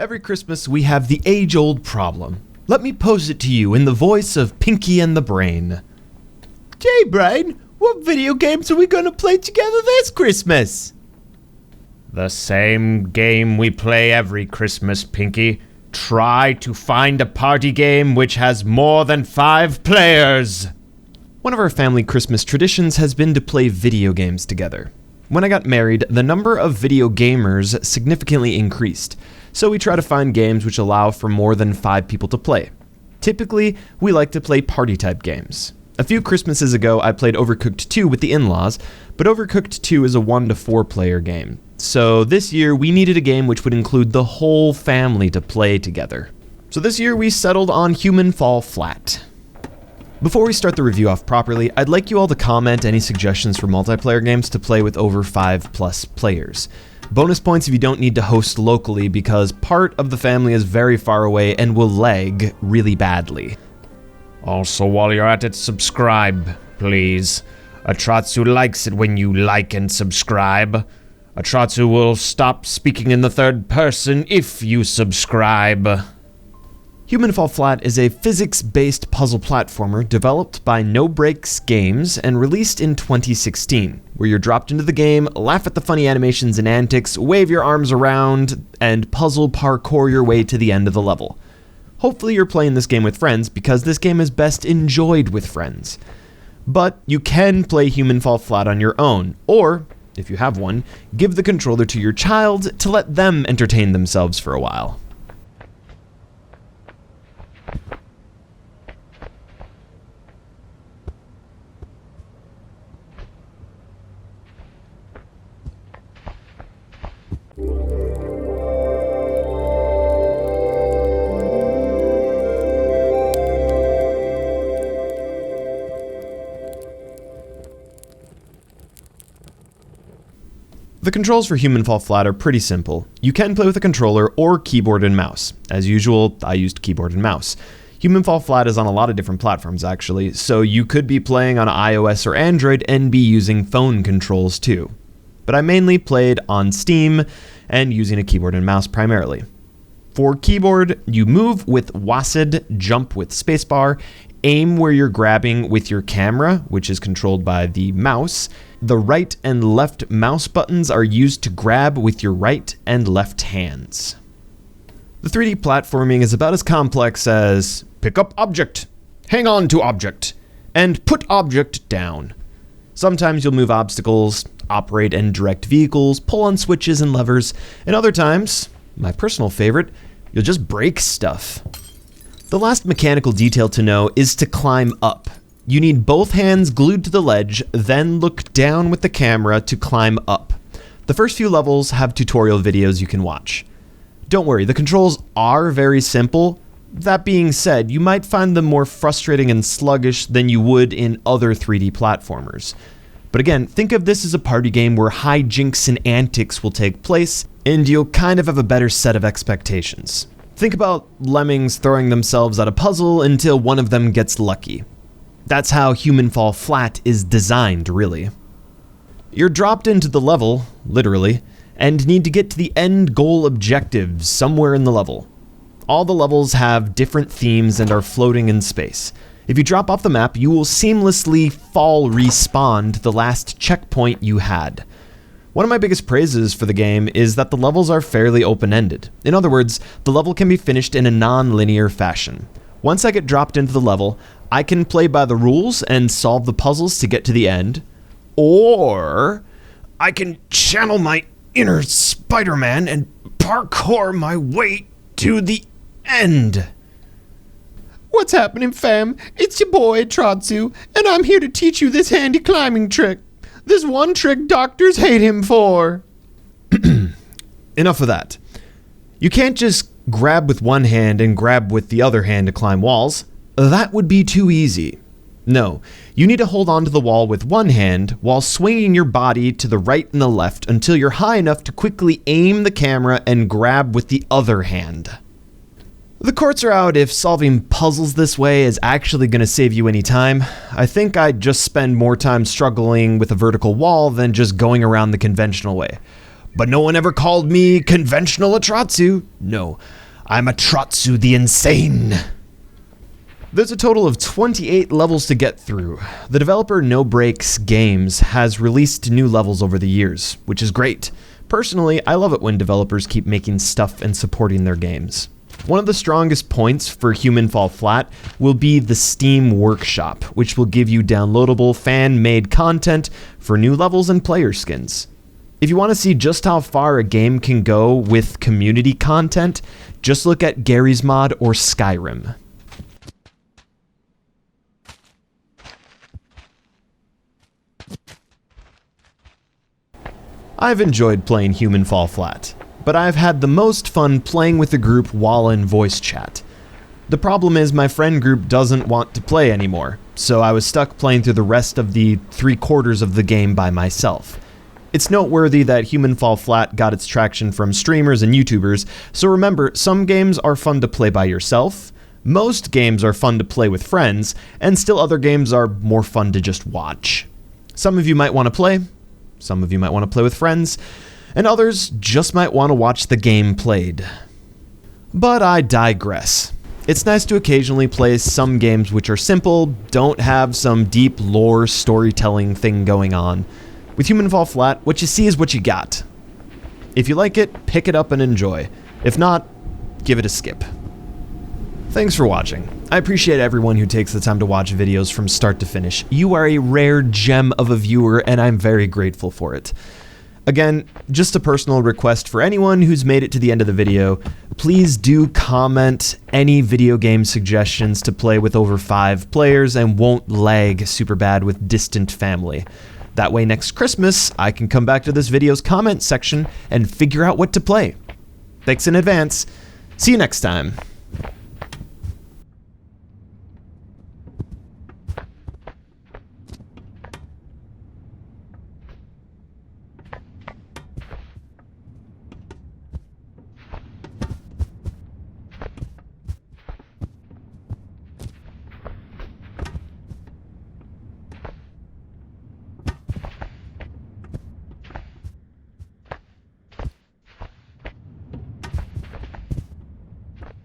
Every Christmas we have the age-old problem. Let me pose it to you in the voice of Pinky and the Brain. Gee, Brain, what video games are we gonna play together this Christmas? The same game we play every Christmas, Pinky. Try to find a party game which has more than 5 players. One of our family Christmas traditions has been to play video games together. When I got married, the number of video gamers significantly increased, so we try to find games which allow for more than 5 people to play. Typically, we like to play party-type games. A few Christmases ago, I played Overcooked 2 with the in-laws, but Overcooked 2 is a 1 to 4 player game. So this year, we needed a game which would include the whole family to play together. So this year, we settled on Human Fall Flat. Before we start the review off properly, I'd like you all to comment any suggestions for multiplayer games to play with over 5+ players. Bonus points if you don't need to host locally because part of the family is very far away and will lag really badly. Also, while you're at it, subscribe, please. Atratzu likes it when you like and subscribe. Atratzu will stop speaking in the third person if you subscribe. Human Fall Flat is a physics-based puzzle platformer developed by No Breaks Games and released in 2016, where you're dropped into the game, laugh at the funny animations and antics, wave your arms around, and puzzle parkour your way to the end of the level. Hopefully you're playing this game with friends, because this game is best enjoyed with friends. But you can play Human Fall Flat on your own, or, if you have one, give the controller to your child to let them entertain themselves for a while. The controls for Human Fall Flat are pretty simple. You can play with a controller or keyboard and mouse. As usual, I used keyboard and mouse. Human Fall Flat is on a lot of different platforms actually, so you could be playing on iOS or Android and be using phone controls too. But I mainly played on Steam and using a keyboard and mouse primarily. For keyboard, you move with WASD, jump with spacebar, aim where you're grabbing with your camera, which is controlled by the mouse. The right and left mouse buttons are used to grab with your right and left hands. The 3D platforming is about as complex as pick up object, hang on to object, and put object down. Sometimes you'll move obstacles, operate and direct vehicles, pull on switches and levers, and other times, my personal favorite, you'll just break stuff. The last mechanical detail to know is to climb up. You need both hands glued to the ledge, then look down with the camera to climb up. The first few levels have tutorial videos you can watch. Don't worry, the controls are very simple. That being said, you might find them more frustrating and sluggish than you would in other 3D platformers. But again, think of this as a party game where hijinks and antics will take place, and you'll kind of have a better set of expectations. Think about lemmings throwing themselves at a puzzle until one of them gets lucky. That's how Human Fall Flat is designed, really. You're dropped into the level, literally, and need to get to the end goal objectives somewhere in the level. All the levels have different themes and are floating in space. If you drop off the map, you will seamlessly fall respawn to the last checkpoint you had. One of my biggest praises for the game is that the levels are fairly open-ended. In other words, the level can be finished in a non-linear fashion. Once I get dropped into the level, I can play by the rules and solve the puzzles to get to the end, or I can channel my inner Spider-Man and parkour my way to the end. What's happening, fam? It's your boy, Atratzu, and I'm here to teach you this handy climbing trick. This one trick doctors hate him for. Enough of that. You can't just grab with one hand and grab with the other hand to climb walls. That would be too easy. No, you need to hold onto the wall with one hand while swinging your body to the right and the left until you're high enough to quickly aim the camera and grab with the other hand. The courts are out if solving puzzles this way is actually going to save you any time. I think I'd just spend more time struggling with a vertical wall than just going around the conventional way. But no one ever called me conventional Atratzu. No, I'm Atratzu the Insane. There's a total of 28 levels to get through. The developer No Breaks Games has released new levels over the years, which is great. Personally, I love it when developers keep making stuff and supporting their games. One of the strongest points for Human Fall Flat will be the Steam Workshop, which will give you downloadable fan-made content for new levels and player skins. If you want to see just how far a game can go with community content, just look at Gary's Mod or Skyrim. I've enjoyed playing Human Fall Flat, but I've had the most fun playing with the group while in voice chat. The problem is my friend group doesn't want to play anymore, so I was stuck playing through the rest of the 3/4 of the game by myself. It's noteworthy that Human Fall Flat got its traction from streamers and YouTubers, so remember, some games are fun to play by yourself, most games are fun to play with friends, and still other games are more fun to just watch. Some of you might want to play, some of you might want to play with friends, and others just might want to watch the game played. But I digress. It's nice to occasionally play some games which are simple, don't have some deep lore storytelling thing going on. With Human Fall Flat, what you see is what you got. If you like it, pick it up and enjoy. If not, give it a skip. Thanks for watching. I appreciate everyone who takes the time to watch videos from start to finish. You are a rare gem of a viewer, and I'm very grateful for it. Again, just a personal request for anyone who's made it to the end of the video, please do comment any video game suggestions to play with over 5 players and won't lag super bad with distant family. That way next Christmas, I can come back to this video's comment section and figure out what to play. Thanks in advance. See you next time.